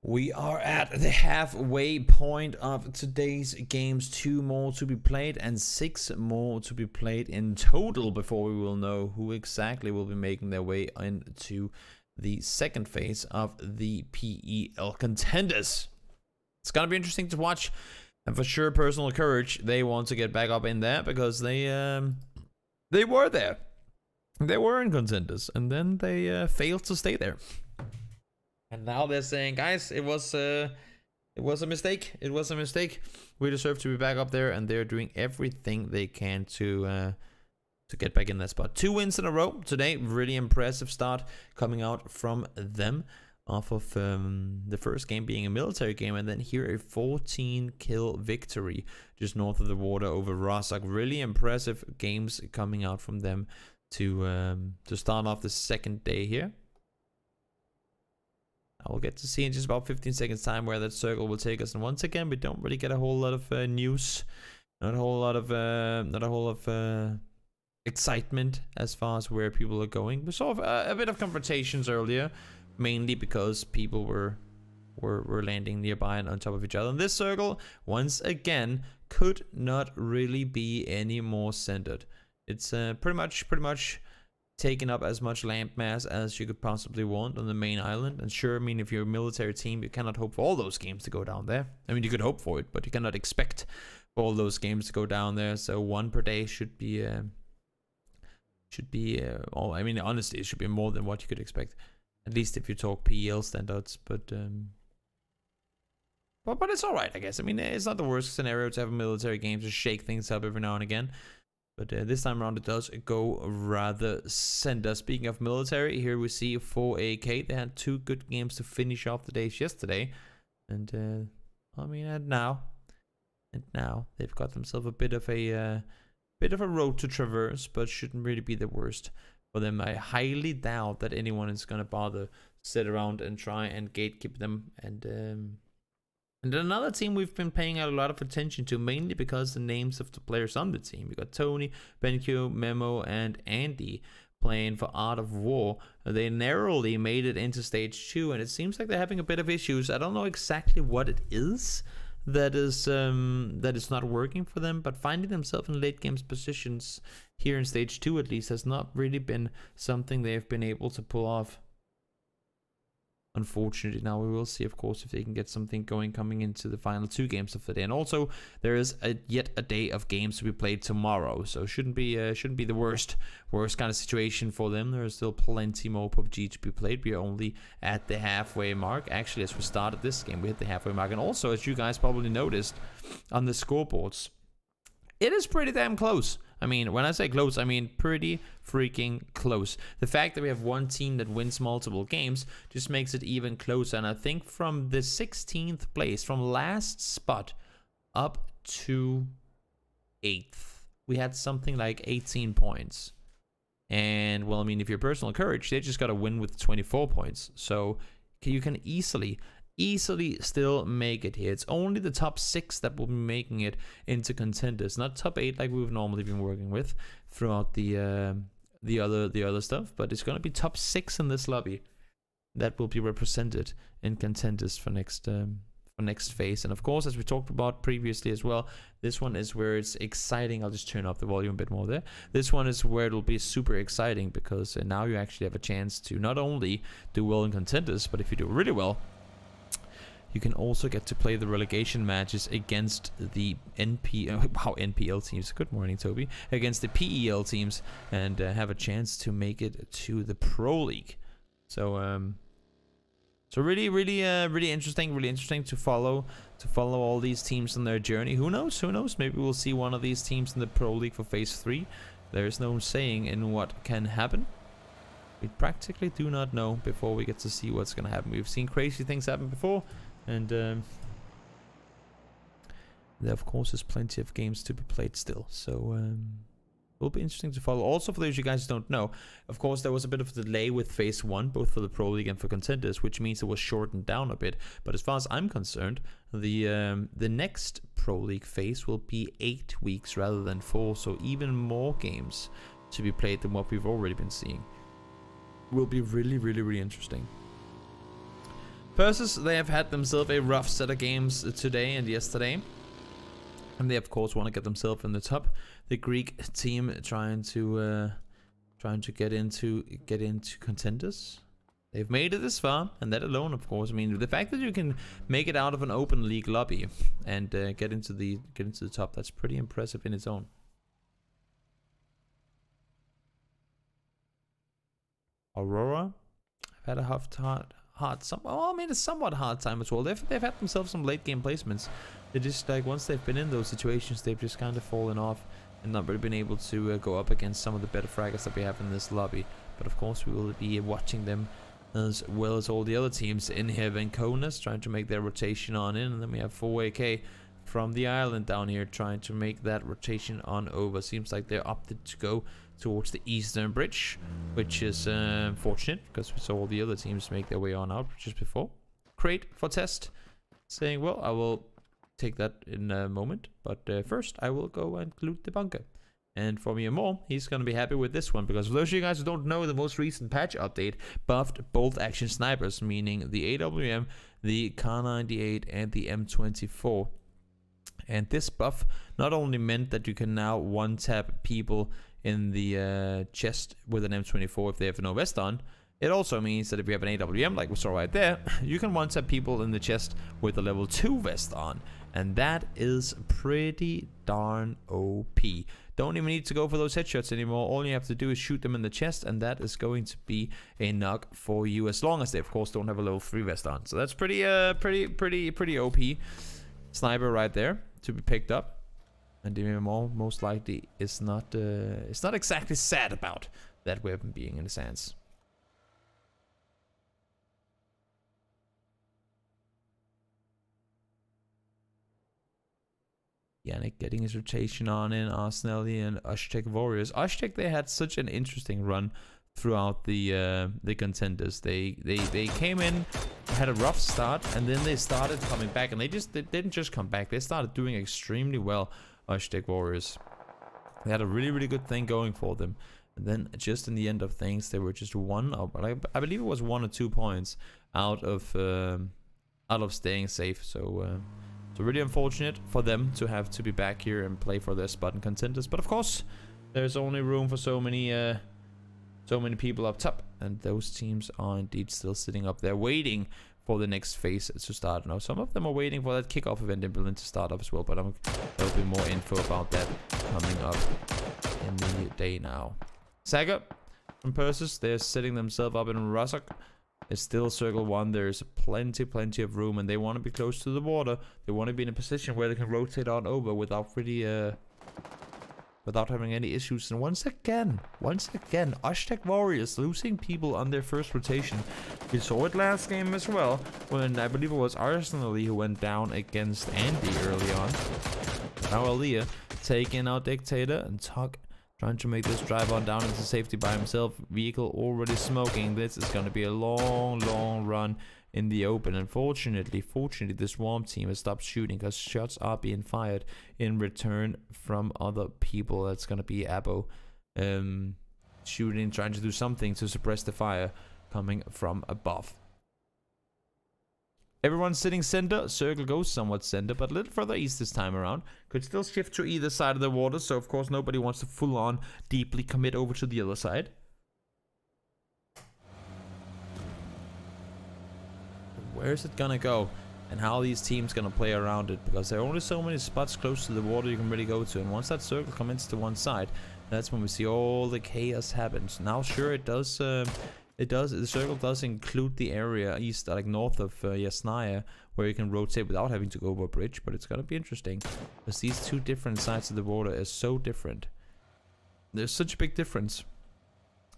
We are at the halfway point of today's games. 2 more to be played and 6 more to be played in total before we will know who exactly will be making their way into the second phase of the PEL Contenders. It's gonna be interesting to watch, and for sure, Personal Courage, they want to get back up in there because they were there. They were in Contenders, and then they failed to stay there. And now they're saying, guys, it was a mistake. It was a mistake. We deserve to be back up there, and they're doing everything they can to get back in that spot. 2 wins in a row today. Really impressive start coming out from them off of the first game being a military game, and then here a 14-kill victory just north of the water over Rostock. Really impressive games coming out from them to start off the second day here. I will get to see in just about 15 seconds time where that circle will take us, and once again we don't really get a whole lot of news, not a whole lot of excitement as far as where people are going. We saw a bit of confrontations earlier, mainly because people were landing nearby and on top of each other. And this circle once again could not really be any more centered. It's pretty much taking up as much land mass as you could possibly want on the main island. And sure, I mean, if you're a military team, you cannot hope for all those games to go down there. I mean, you could hope for it, but you cannot expect for all those games to go down there. So 1 per day should be I mean, honestly, it should be more than what you could expect, at least if you talk PEL standards. But it's all right, I guess. I mean, it's not the worst scenario to have a military game to shake things up every now and again. But this time around it does go rather center. Speaking of military, here we see 4AK. They had 2 good games to finish off the days yesterday. And I mean, and now they've got themselves a bit of a road to traverse, but shouldn't really be the worst for them. I highly doubt that anyone is gonna bother sit around and try and gatekeep them. And then another team we've been paying a lot of attention to, mainly because the names of the players on the team. We got Tony, BenQ, Memo, and Andy playing for Art of War. They narrowly made it into stage 2, and it seems like they're having a bit of issues. I don't know exactly what it is that is not working for them, but finding themselves in late games positions here in stage 2 at least has not really been something they've been able to pull off, unfortunately. Now we will see, of course, if they can get something going coming into the final 2 games of the day. And also there is yet a day of games to be played tomorrow, so shouldn't be the worst kind of situation for them. There is still plenty more PUBG to be played. We are only at the halfway mark. Actually, as we started this game, we hit the halfway mark. And also, as you guys probably noticed on the scoreboards, it is pretty damn close. I mean, when I say close, I mean pretty freaking close. The fact that we have 1 team that wins multiple games just makes it even closer. And I think from the 16th place, from last spot up to 8th, we had something like 18 points. And, well, I mean, if you're Personal Courage, they just got to win with 24 points. So you can easily still make it here. It's only the top 6 that will be making it into Contenders, not top 8 like we've normally been working with throughout the other stuff. But it's gonna be top 6 in this lobby that will be represented in Contenders for next phase. And of course, as we talked about previously as well, this one is where it's exciting. I'll just turn up the volume a bit more there. This one is where it'll be super exciting, because now you actually have a chance to not only do well in Contenders, but if you do really well, you can also get to play the relegation matches against the NPL teams. Good morning, Toby. Against the PEL teams, and have a chance to make it to the Pro League. So, really interesting to follow all these teams on their journey. Who knows? Who knows? Maybe we'll see one of these teams in the Pro League for phase 3. There's no saying in what can happen. We practically do not know before we get to see what's gonna happen. We've seen crazy things happen before. And there, of course, is plenty of games to be played still. So it will be interesting to follow. Also, for those of you guys who don't know, of course, there was a bit of a delay with phase 1, both for the Pro League and for Contenders, which means it was shortened down a bit. But as far as I'm concerned, the next Pro League phase will be 8 weeks rather than 4. So even more games to be played than what we've already been seeing. Will be really interesting. Versus, they have had themselves a rough set of games today and yesterday. And they of course want to get themselves in the top. The Greek team trying to get into contenders. They've made it this far, and that alone, of course. I mean, the fact that you can make it out of an open league lobby and get into the top, that's pretty impressive in its own. Aurora have had a a somewhat hard time as well. They've had themselves some late game placements. They just like once they've been in those situations, they've just kind of fallen off and not really been able to go up against some of the better fraggers that we have in this lobby. But of course, we will be watching them as well as all the other teams in here. Vanconas trying to make their rotation on in, and then we have 4AK from the island down here trying to make that rotation on over. Seems like they're opted to go towards the eastern bridge, which is fortunate because we saw all the other teams make their way on out just before. Crate for test saying, well, I will take that in a moment, but first I will go and loot the bunker. And for me and more, he's going to be happy with this one, because for those of you guys who don't know, the most recent patch update buffed both action snipers, meaning the AWM, the Kar98 and the M24. And this buff not only meant that you can now one-tap people in the chest with an M24 if they have no vest on, it also means that if you have an AWM like we saw right there, you can one-tap people in the chest with a level 2 vest on. And that is pretty darn OP. Don't even need to go for those headshots anymore. All you have to do is shoot them in the chest, and that is going to be a knock for you, as long as they of course don't have a level 3 vest on. So that's pretty OP sniper right there to be picked up. And DMMO most likely is not exactly sad about that weapon being in his hands. Yannick getting his rotation on in Arsenali and Aztec Warriors. Aztec, they had such an interesting run throughout the contenders. They came in, had a rough start, and then they started coming back, and they didn't just come back. They started doing extremely well. Aztec Warriors, they had a really good thing going for them, and then just in the end of things, they were just I believe it was 1 or 2 points out of staying safe. So really unfortunate for them to have to be back here and play for their spot in contenders. But of course, there's only room for so many people up top, and those teams are indeed still sitting up there waiting for the next phase to start. Now, some of them are waiting for that kickoff event in Berlin to start up as well, but there'll be more info about that coming up in the day now. Saga from Persis, they're setting themselves up in Rostock. It's still circle 1. There's plenty of room, and they want to be close to the water. They want to be in a position where they can rotate on over without really without having any issues. And once again, Aztec Warriors losing people on their first rotation. We saw it last game as well, when I believe it was Arsenal who went down against Andy early on. Now Alia taking out Dictator, and Tuck trying to make this drive on down into safety by himself. Vehicle already smoking. This is going to be a long run in the open. And fortunately, the Swarm team has stopped shooting, because shots are being fired in return from other people. That's going to be Abo shooting, trying to do something to suppress the fire coming from above. Everyone's sitting center. Circle goes somewhat center, but a little further east this time around. Could still shift to either side of the water, so of course nobody wants to full on deeply commit over to the other side. Where is it gonna go, and how are these teams gonna play around it? Because there are only so many spots close to the water you can really go to, and once that circle commits to one side, that's when we see all the chaos happens. Now, sure, it does. The circle does include the area east, like north of Yasnaya, where you can rotate without having to go over a bridge. But it's gonna be interesting, because these two different sides of the water are so different. There's such a big difference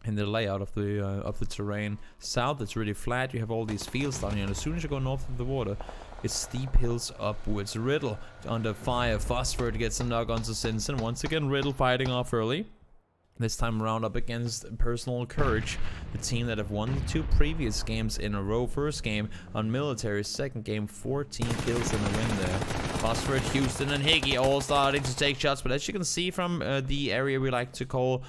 in the layout of the terrain. South, it's really flat. You have all these fields down here, and as soon as you go north of the water, it's steep hills upwards. Riddle under fire. Phosphor to get some knock onto Simpson. Once again, Riddle fighting off early. This time around up against Personal Courage, the team that have won the 2 previous games in a row. First game on Military, second game 14 kills in the win there. Phosphor, Houston and Higgy all starting to take shots, but as you can see from the area we like to call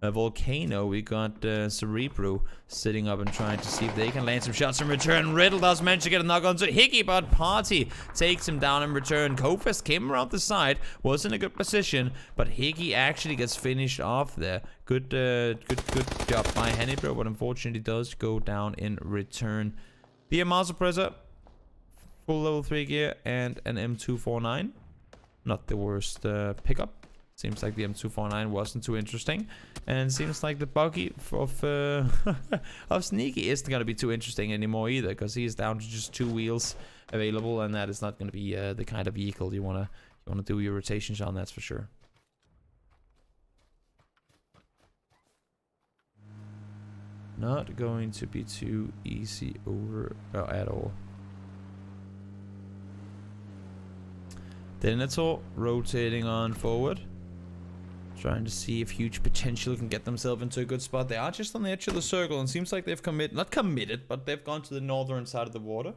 Volcano, we got Cerebro sitting up and trying to see if they can land some shots in return. Riddle does manage to get a knock onto Hickey, but Party takes him down in return. Kofest came around the side, was in a good position, but Hickey actually gets finished off there. Good job by Hannibal, but unfortunately does go down in return. The Amar suppressor, full level 3 gear, and an M249. Not the worst pickup. Seems like the M249 wasn't too interesting, and seems like the buggy of of Sneaky isn't gonna be too interesting anymore either, because he's down to just 2 wheels available, and that is not gonna be the kind of vehicle you wanna do your rotations on. That's for sure. Not going to be too easy over at all. Denethor rotating on forward. Trying to see if Huge Potential can get themselves into a good spot. They are just on the edge of the circle, and seems like they've not committed, but they've gone to the northern side of the water.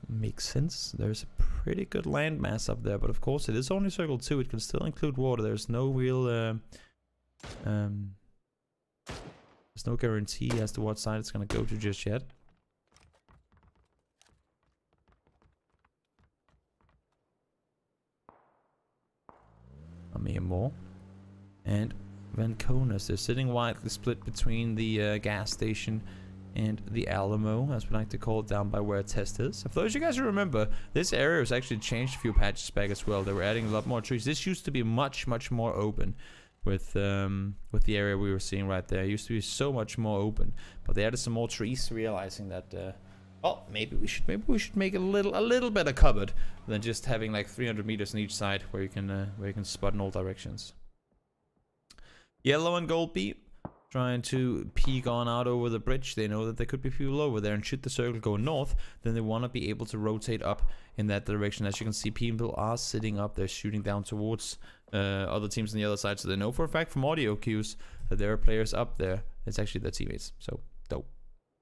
Makes sense. There's a pretty good landmass up there, but of course it is only circle 2. It can still include water. There's no real there's no guarantee as to what side it's gonna go to just yet. More and Vanconas. They're sitting widely split between the gas station and the Alamo, as we like to call it, down by where Test is. For those of you guys who remember, this area was actually changed a few patches back as well. They were adding a lot more trees. This used to be much more open with the area we were seeing right there. It used to be so much more open, but they added some more trees, realizing that oh, maybe we should make a little better cupboard than just having like 300 meters on each side where you can spot in all directions. Yellow and Gold B trying to peek on out over the bridge. They know that there could be people over there, and should the circle go north, then they want to be able to rotate up in that direction. As you can see, people are sitting up there shooting down towards other teams on the other side, so they know for a fact from audio cues that there are players up there. It's actually their teammates, so dope.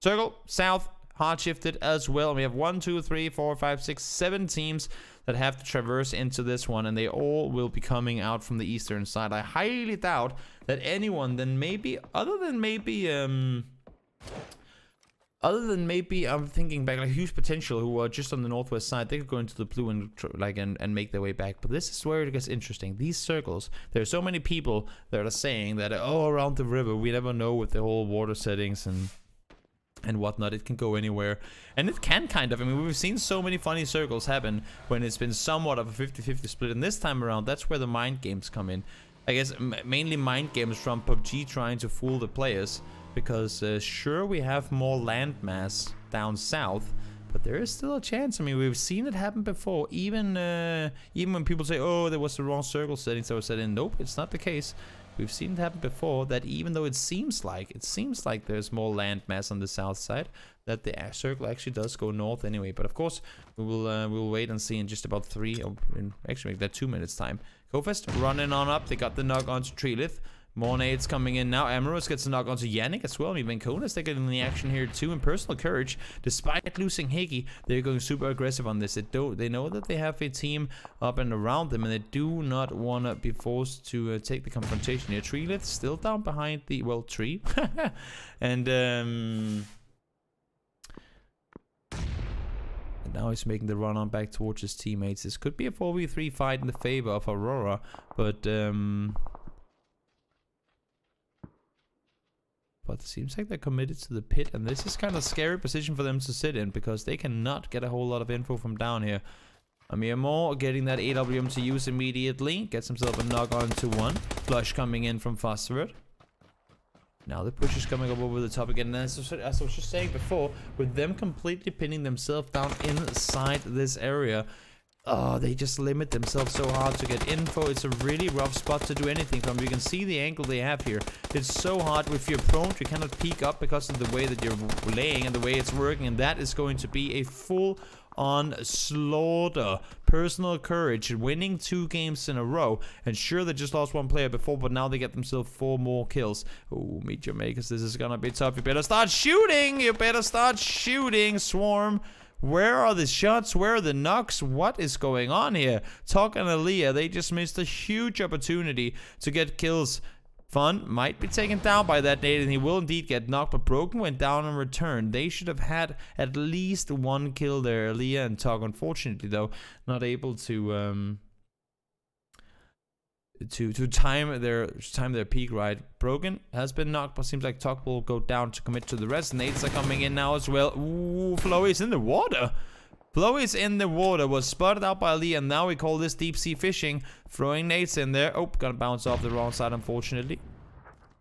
Circle south, hard shifted as well. We have 1, 2, 3, 4, 5, 6, 7 teams that have to traverse into this one, and they all will be coming out from the eastern side. I highly doubt that anyone, then maybe other than maybe I'm thinking back, like Huge Potential, who are just on the northwest side, they could go into the blue and make their way back. But this is where it gets interesting. These circles, there are so many people that are saying that, oh, around the river, we never know with the whole water settings and whatnot, it can go anywhere, and it can kind of. I mean, we've seen so many funny circles happen when it's been somewhat of a 50-50 split, and this time around, that's where the mind games come in. I guess mainly mind games from PUBG trying to fool the players, because sure, we have more landmass down south, but there is still a chance. I mean, we've seen it happen before, even when people say, oh, there was the wrong circle settings that were set in. Nope, it's not the case. We've seen it happen before, that even though it seems like there's more landmass on the south side, that the circle actually does go north anyway. But of course, we'll wait and see in just about 3, or actually make that 2 minutes time. Kofest running on up. They got the knock onto Treelith. More nades coming in now. Amaros gets a knock onto Yannick as well. I mean, Vanconas, they get in the action here too. In personal courage, despite losing Hickey, they're going super aggressive on this. They know that they have a team up and around them, and they do not want to be forced to take the confrontation here. Treelith still down behind the, well, tree. And now he's making the run on back towards his teammates. This could be a 4v3 fight in the favor of Aurora, but it seems like they're committed to the pit, and this is kind of a scary position for them to sit in, because they cannot get a whole lot of info from down here. Amir Moore getting that AWM to use immediately. Gets himself a knock on to 1. Flush coming in from Fosterwood. Now the push is coming up over the top again. And as I was just saying before, with them completely pinning themselves down inside this area, oh, they just limit themselves so hard to get info. It's a really rough spot to do anything from. You can see the angle they have here. It's so hard. If you're prone, you cannot peek up because of the way that you're laying and the way it's working, and that is going to be a full-on slaughter. Personal courage, winning 2 games in a row, and sure, they just lost 1 player before, but now they get themselves 4 more kills. Oh, Meteor Makers, this is gonna be tough. You better start shooting. You better start shooting, Swarm. Where are the shots? Where are the knocks? What is going on here? Talk and Aaliyah, they just missed a huge opportunity to get kills. Fun might be taken down by that nade, and he will indeed get knocked, but Broken went down and returned. They should have had at least one kill there. Aaliyah and Talk, unfortunately, though, not able to time their peak right. Broken has been knocked, but seems like Talk will go down to commit to the rest. Nades are coming in now as well. Ooh, Flowy's in the water. Flowy's in the water, was spotted out by Lee, and now we call this deep sea fishing. Throwing nades in there. Oh, gonna bounce off the wrong side, unfortunately.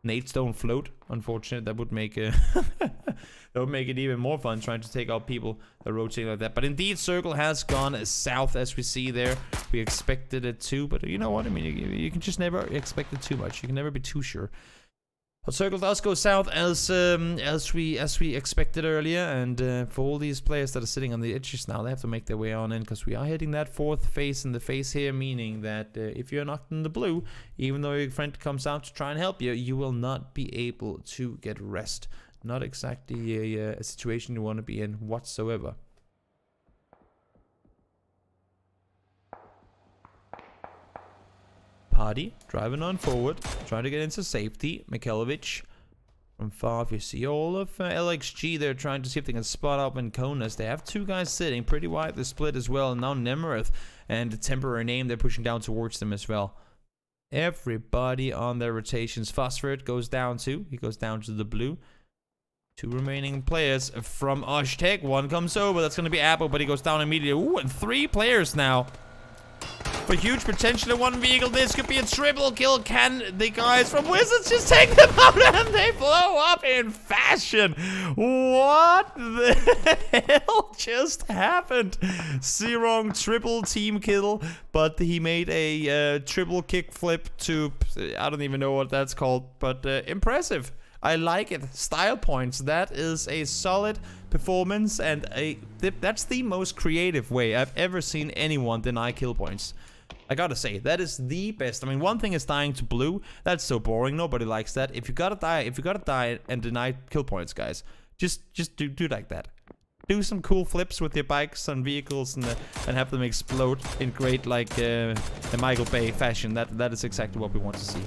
Nades don't float, unfortunately. That would make that would make it even more fun trying to take out people that rotate like that. But indeed, Circle has gone south, as we see there. We expected it to, but you know what? I mean, you can just never expect it too much. You can never be too sure. But Circle does go south as we expected earlier, and for all these players that are sitting on the edges now, they have to make their way on in, because we are hitting that fourth phase in the phase here, meaning that if you're knocked in the blue, even though your friend comes out to try and help you, you will not be able to get rest. Not exactly a situation you want to be in whatsoever. Party driving on forward, trying to get into safety. Mikhailovic from far. If you see all of LXG, they're trying to see if they can spot up in Konas. They have two guys sitting pretty wide. The split as well. And now Nemerith and the temporary name, they're pushing down towards them as well. Everybody on their rotations. Phosphorate goes down too. He goes down to the blue. Two remaining players from Oshtek. One comes over. That's going to be Apple, but he goes down immediately. Ooh, and 3 players now. For huge potential in one vehicle, this could be a triple kill. Can the guys from Wizards just take them out and they blow up in fashion? What the hell just happened? Zerong triple team kill, but he made a triple kick flip to, I don't even know what that's called, but impressive. I like it. Style points. That is a solid performance, and that's the most creative way I've ever seen anyone deny kill points. I gotta say, that is the best. I mean, one thing is dying to blue. That's so boring. Nobody likes that. If you gotta die and deny kill points, guys, just do like that. Do some cool flips with your bikes and vehicles and have them explode in great, like, a Michael Bay fashion. That is exactly what we want to see.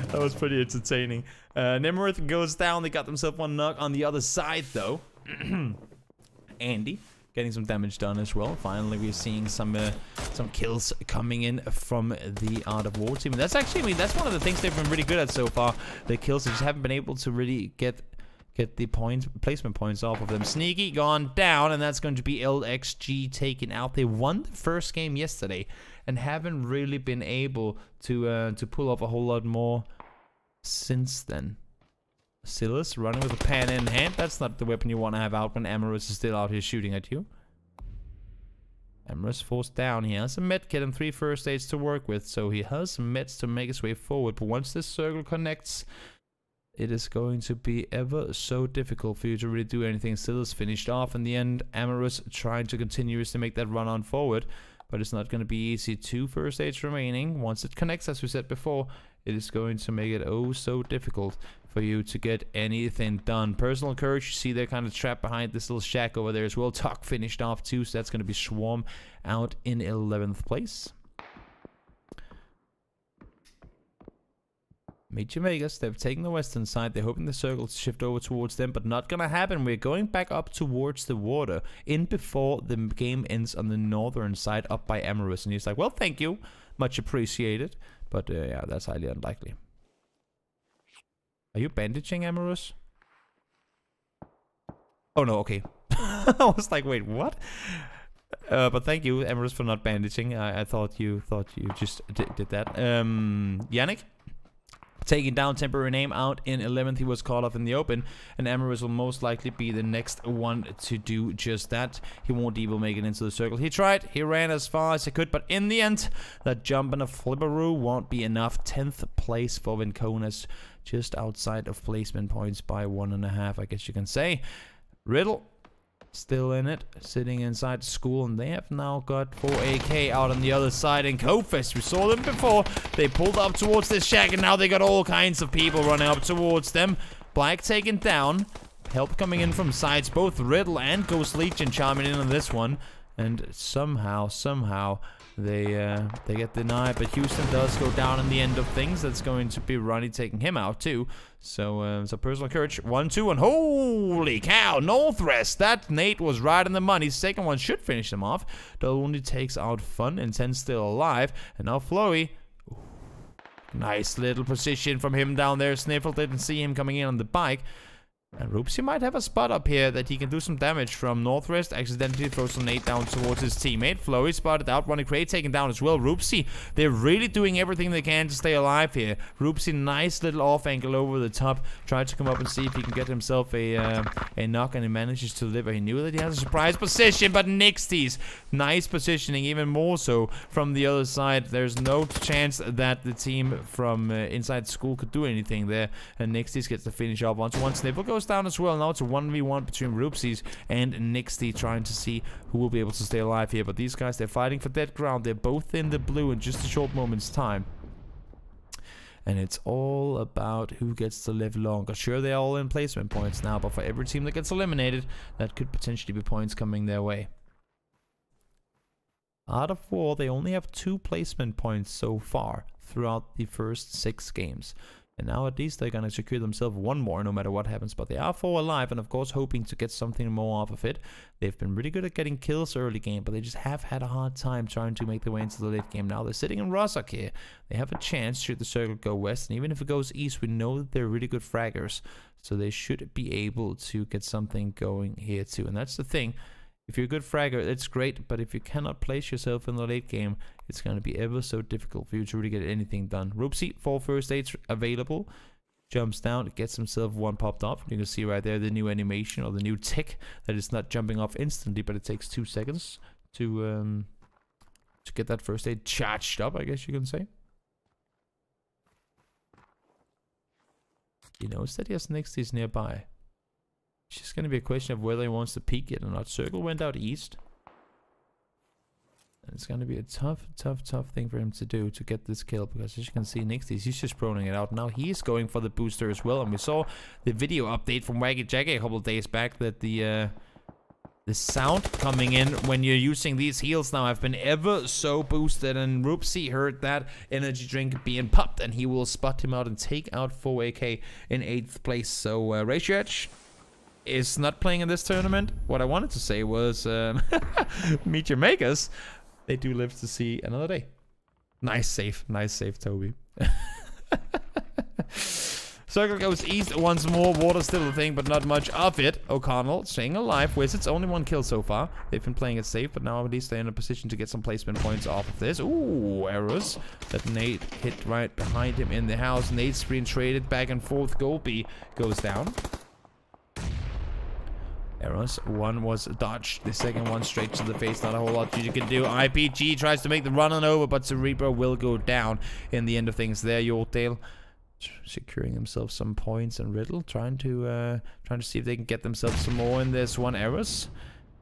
That was pretty entertaining. Nemerith goes down. They got themselves one knock on the other side, though. Andy getting some damage done as well. Finally, we're seeing some kills coming in from the Art of War team. And that's actually, I mean, that's one of the things they've been really good at so far. The kills, they just haven't been able to really get the placement points off of them. Sneaky gone down, and that's going to be LXG taken out. They won the first game yesterday and haven't really been able to pull off a whole lot more since then. Silas running with a pen in hand. That's not the weapon you want to have out when Amorous is still out here shooting at you. Amorous forced down. He has a medkit and 3 first aids to work with, so he has some meds to make his way forward. But once this circle connects, it is going to be ever so difficult for you to really do anything. Silas finished off in the end. Amorous trying to continuously make that run on forward, but it's not going to be easy. 2 first aids remaining. Once it connects, as we said before, it is going to make it oh so difficult for you to get anything done. Personal courage, you see they're kind of trapped behind this little shack over there as well. Tuck finished off too, so that's going to be Swarm out in 11th place. Major Vegas, they've taken the western side. They're hoping the circle to shift over towards them, but not gonna happen. We're going back up towards the water in before the game ends on the northern side, up by Amorous. And he's like, well, thank you, much appreciated, but yeah, that's highly unlikely. Are you bandaging, Amorous? Oh no, okay. I was like, wait, what? But thank you, Amorous, for not bandaging. I thought you just did that. Yannick taking down temporary name out in 11th. He was caught off in the open, and Amorous will most likely be the next one to do just that. He won't even make it into the circle. He tried, he ran as far as he could, but in the end, that jump and a flipperoo won't be enough. 10th place for Vinconas, just outside of placement points by 1.5, I guess you can say. Riddle still in it, sitting inside school, and they have now got 4AK out on the other side. In Cofest, we saw them before. They pulled up towards this shack, and now they got all kinds of people running up towards them. Black taken down. Help coming in from sides. Both Riddle and Ghost Legion chiming in on this one. And somehow, they get denied. But Houston does go down in the end of things. That's going to be Ronnie taking him out too. So, personal courage. 1-2, and holy cow, Northwest. That Nate was right in the money. Second one should finish him off. The only takes out Fun, and 10 still alive. And now Flurry. Nice little position from him down there. Sniffle didn't see him coming in on the bike. And Roopsy might have a spot up here that he can do some damage from. Northwest accidentally throws a nade down towards his teammate. Flurry spotted out. Running Crate taken down as well. Roopsy, they're really doing everything they can to stay alive here. Roopsy, nice little off angle over the top. Tried to come up and see if he can get himself a knock, and he manages to deliver. He knew that he has a surprise position, but Nixties, nice positioning, even more so from the other side. There's no chance that the team from inside school could do anything there. And Nixties gets the finish off. Once one Sniffle goes down as well. Now it's a 1v1 between Roopsies and Nixty, trying to see who will be able to stay alive here. But these guys, they're fighting for dead ground. They're both in the blue in just a short moment's time. And it's all about who gets to live longer. Sure, they're all in placement points now, but for every team that gets eliminated, that could potentially be points coming their way. Out of 4, they only have 2 placement points so far throughout the first 6 games. And now at least they're going to secure themselves 1 more no matter what happens. But they are 4 alive, and of course hoping to get something more off of it. They've been really good at getting kills early game, but they just have had a hard time trying to make their way into the late game. Now they're sitting in Rostock here. They have a chance should the circle go west. And even if it goes east, we know that they're really good fraggers. So they should be able to get something going here too. And that's the thing. If you're a good fragger, it's great, but if you cannot place yourself in the late game, it's going to be ever so difficult for you to really get anything done. Roopsy, 4 first aids available. Jumps down, gets himself 1 popped off. You can see right there the new animation, or the new tick, that is not jumping off instantly, but it takes 2 seconds to get that first aid charged up, I guess you can say. He knows that he has Nixties nearby. It's just going to be a question of whether he wants to peek it or not. Circle went out east. And it's going to be a tough thing for him to do to get this kill. Because as you can see, Nixties, he's just proning it out. Now he's going for the booster as well. And we saw the video update from Waggy Jaggy a couple of days back that the sound coming in when you're using these heals now have been ever so boosted. And Roopsy heard that energy drink being popped. And he will spot him out and take out 4AK in 8th place. So Ratio Edge is not playing in this tournament. What I wanted to say was meet your makers. They do live to see another day. Nice save, Toby. Circle goes east once more. Water still a thing, but not much of it. O'Connell staying alive. Wizards only 1 kill so far. They've been playing it safe, but now at least they're in a position to get some placement points off of this. Ooh, errors. That Nate hit right behind him in the house. Nate's being traded back and forth. Goldby goes down. Errors. 1 was dodged. The second one straight to the face. Not a whole lot you can do. IPG tries to make the run on over, but Cerebro will go down in the end of things there. Yorkdale securing himself some points, and Riddle trying to see if they can get themselves some more in this one. Errors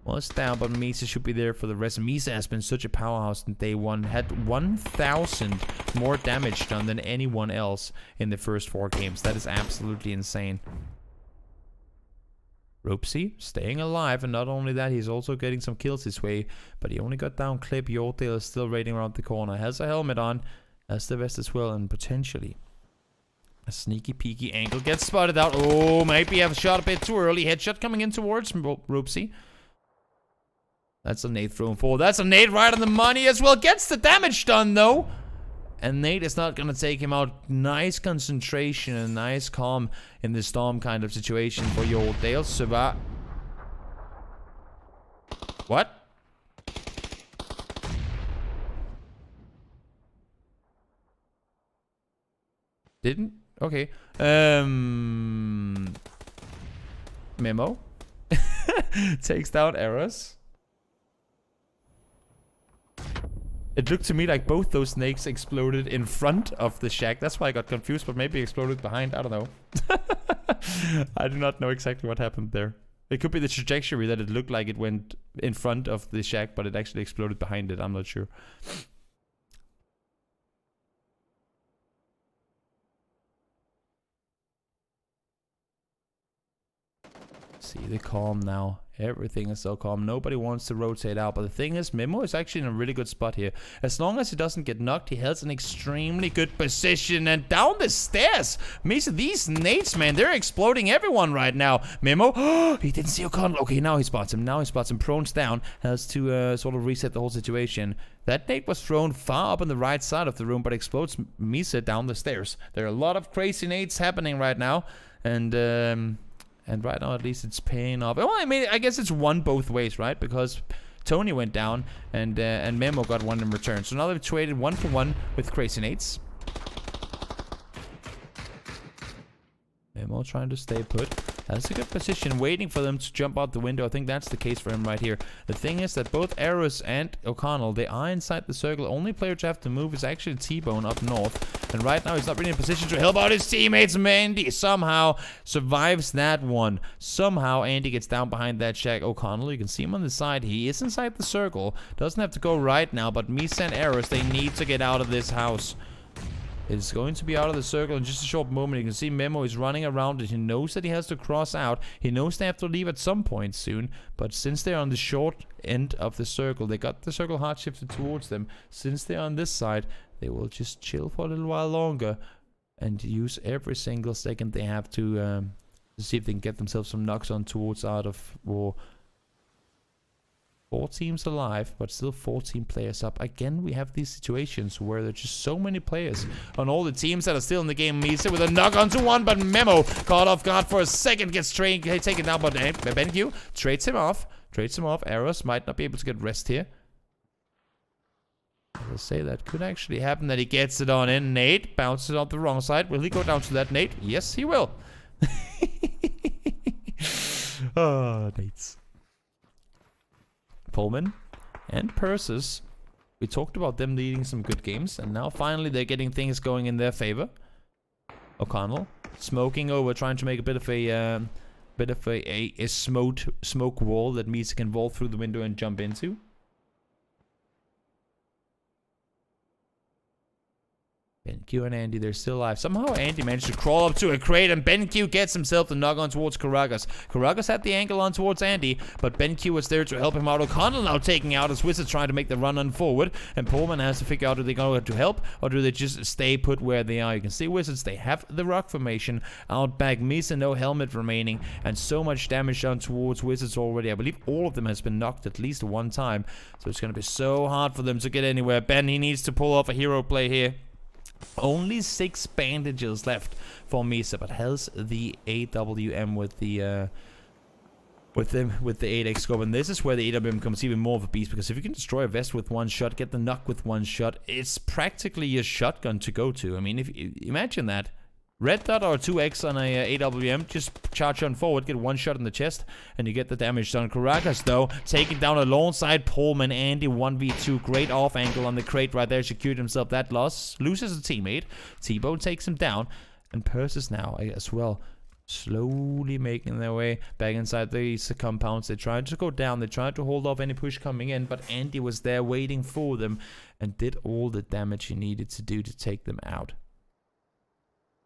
was down, but Misa should be there for the rest. Misa has been such a powerhouse in day 1. Had 1,000 more damage done than anyone else in the first 4 games. That is absolutely insane. Roopsy staying alive, and not only that, he's also getting some kills his way, but he only got down Clip. Yorkdale is still raiding around the corner, has a helmet on, has the vest as well, and potentially a sneaky peeky angle. Gets spotted out. Oh, maybe I've shot a bit too early. Headshot coming in towards Roopsy. That's a nade thrown forward. That's a nade right on the money as well. Gets the damage done though. And Nate is not going to take him out. Nice concentration and nice calm in the storm kind of situation for Yorkdale. Suba. What? Didn't? Okay. Memo. Takes down Errors. It looked to me like both those snakes exploded in front of the shack. That's why I got confused, but maybe exploded behind. I don't know. I do not know exactly what happened there. It could be the trajectory that it looked like it went in front of the shack, but it actually exploded behind it. I'm not sure. See, they're calm now. Everything is so calm. Nobody wants to rotate out. But the thing is, Memo is actually in a really good spot here. As long as he doesn't get knocked, he has an extremely good position. And down the stairs, Misa, these nades, man, they're exploding everyone right now. Memo, he didn't see O'Connell. Okay, now he spots him. Now he spots him. Prone's down. Has to sort of reset the whole situation. That nade was thrown far up on the right side of the room, but explodes Misa down the stairs. There are a lot of crazy nades happening right now. And right now, at least it's paying off. Well, I mean, I guess it's won both ways, right? Because Tony went down, and Memo got one in return. So now they've traded 1-for-1 with Crazy Nates. Memo trying to stay put. That's a good position, waiting for them to jump out the window. I think that's the case for him right here. The thing is that both Eros and O'Connell, they are inside the circle. Only player to have to move is actually T-Bone up north. And right now, he's not really in a position to help out his teammates. Andy somehow survives that one. Somehow, Andy gets down behind that shack. O'Connell, you can see him on the side. He is inside the circle. Doesn't have to go right now, but Misa and Eros, they need to get out of this house. It's going to be out of the circle in just a short moment. You can see Memo is running around it. He knows that he has to cross out. He knows they have to leave at some point soon. But since they're on the short end of the circle, they got the circle hard shifted towards them. Since they're on this side, they will just chill for a little while longer and use every single second they have to see if they can get themselves some knocks on towards Art of War. 4 teams alive, but still 14 players up. Again, we have these situations where there's just so many players on all the teams that are still in the game. Misa with a knock onto one, but Memo caught off guard for a second, gets taken down, but BenQ trades him off. Eros might not be able to get rest here. I'll say that could actually happen, that he gets it on in. Nate bounces on the wrong side. Will he go down to that Nate? Yes, he will. Oh, Nates. Pullman and Persis, we talked about them leading some good games, and now finally they're getting things going in their favor. O'Connell smoking over, trying to make a bit of a smoke wall that Misa can vault through the window and jump into. BenQ and Andy, they're still alive. Somehow Andy managed to crawl up to a crate, and BenQ gets himself the knock on towards Karagas. Karagas had the angle on towards Andy, but BenQ was there to help him out. O'Connell now taking out as Wizards trying to make the run on forward, and Pullman has to figure out, do they go to help, or do they just stay put where they are? You can see Wizards, they have the rock formation out back. Misa, no helmet remaining, and so much damage done towards Wizards already. I believe all of them has been knocked at least one time, so it's going to be so hard for them to get anywhere. Ben, he needs to pull off a hero play here. Only 6 bandages left for Misa, but has the AWM with the 8x scope, and this is where the AWM becomes even more of a beast, because if you can destroy a vest with one shot, get the knock with one shot, it's practically a shotgun to go to. I mean, if you imagine that. Red dot or 2x on a AWM, just charge on forward, get one shot in the chest, and you get the damage done. Karagas, though, taking down alongside Pullman. Andy 1v2, great off angle on the crate right there, secured himself that loss, loses a teammate. T-Bone takes him down, and Persis now as well, slowly making their way back inside these compounds. They tried to go down, they tried to hold off any push coming in, but Andy was there waiting for them, and did all the damage he needed to do to take them out.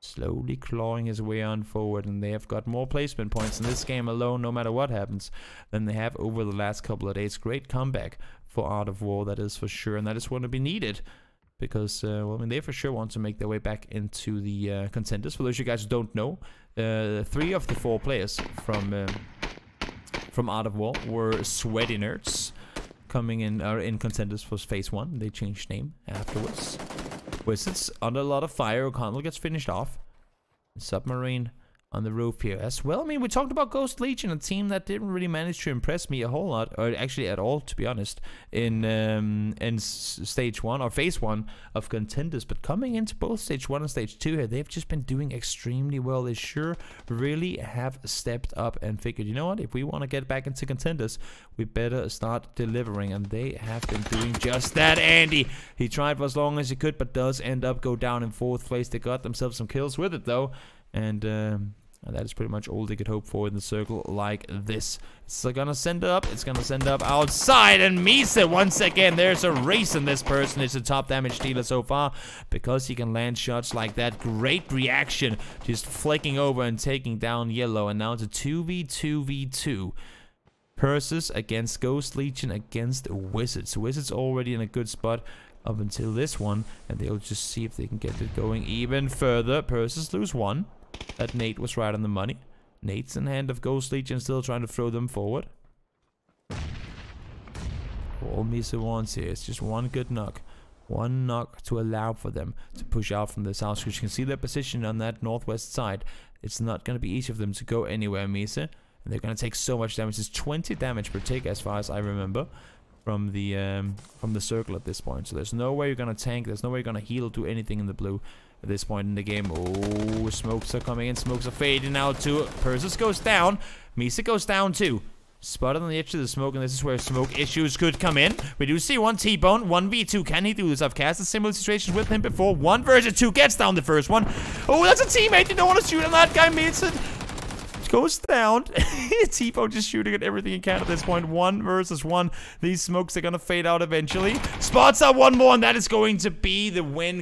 Slowly clawing his way on forward, and they have got more placement points in this game alone, no matter what happens, than they have over the last couple of days. Great comeback for Art of War, that is for sure, and that is going to be needed, because, well, I mean, they for sure want to make their way back into the contenders. For those of you guys who don't know, 3 of the 4 players from Art of War were sweaty nerds coming in contenders for phase 1. They changed name afterwards. Wizards under a lot of fire. O'Connell gets finished off. Submarine on the roof here as well. I mean, we talked about Ghost Legion, a team that didn't really manage to impress me a whole lot, or actually at all, to be honest, in stage 1 or phase 1 of contenders. But coming into both stage 1 and stage 2 here, they've just been doing extremely well. They sure really have stepped up and figured, you know what, if we want to get back into contenders, we better start delivering, and they have been doing just that. Andy, he tried for as long as he could, but does end up go down in 4th place. They got themselves some kills with it though, and And that is pretty much all they could hope for in the circle like this. It's gonna send it up. It's gonna send it up outside. And Misa, once again, there's a race in this person. It's a top damage dealer so far because he can land shots like that. Great reaction. Just flicking over and taking down Yellow. And now it's a 2v2v2. Persis against Ghost Legion against Wizards. Wizards already in a good spot up until this one. And they'll just see if they can get it going even further. Persis lose one. That Nate was right on the money. Nate's in hand of Ghost Legion, still trying to throw them forward. All Misa wants here is just one good knock. One knock to allow for them to push out from this house. Because you can see their position on that northwest side. It's not going to be easy for them to go anywhere, Misa. And they're going to take so much damage. It's 20 damage per tick as far as I remember. From the circle at this point. So there's no way you're going to tank. There's no way you're going to heal, do anything in the blue. At this point in the game. Oh, smokes are coming in. Smokes are fading out too. Persis goes down. Misa goes down too. Spotted on the edge of the smoke, and this is where smoke issues could come in. We do see one T-Bone. 1v2. Can he do this? I've casted similar situations with him before. 1 versus 2. Gets down the first one. Oh, that's a teammate. You don't want to shoot on that guy. Misa goes down. T-Bone just shooting at everything he can at this point. 1 versus 1. These smokes are going to fade out eventually. Spots out one more, and that is going to be the win.